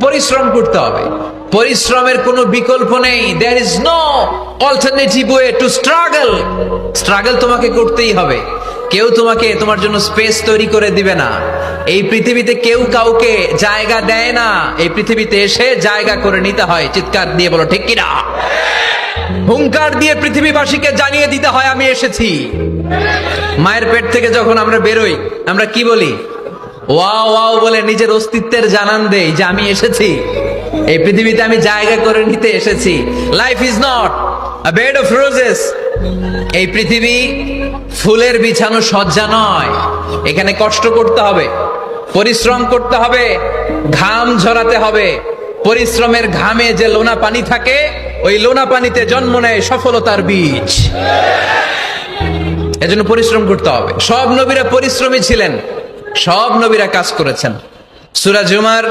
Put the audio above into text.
পরিশ্রম করতে হবে, পরিশ্রমের কোনো বিকল্প নেই। There is no alternative way to struggle. Struggle তোমাকে করতেই হবে। কেউ তোমাকে তোমার জন্য স্পেস তৈরি করে দিবে না। এই পৃথিবীতে কেউ কাউকে জায়গা দেয় না, এই পৃথিবীতে এসে জায়গা করে নিতে হয়। চিৎকার দিয়ে বলো ঠিক কিনা? হুঙ্কার দিয়ে পৃথিবীবাসীকে জানিয়ে দিতে হয় আমি এসেছি। মায়ের পেট থেকে যখন আমরা বেরোই, আমরা কি বলি? ওয়াও ওয়াও বলে নিজের অস্তিত্বের জানান দেই যে আমি এসেছি, এই পৃথিবীতে আমি জায়গা করে নিতে এসেছি। Life is not a bed of roses. এই পৃথিবী ফুলের বিছানো সজ্জা নয়। এখানে কষ্ট করতে হবে, পরিশ্রম করতে হবে, ঘাম ঝরাতে হবে। পরিশ্রমের ঘামে যে লোনা পানি থাকে, ওই লোনা পানিতে জন্ম নেয় সফলতার বীজ। এজন্য পরিশ্রম করতে হবে। সব নবীরা পরিশ্রমী ছিলেন, সব নবীরা কাজ করেছেন। সূরা জুমার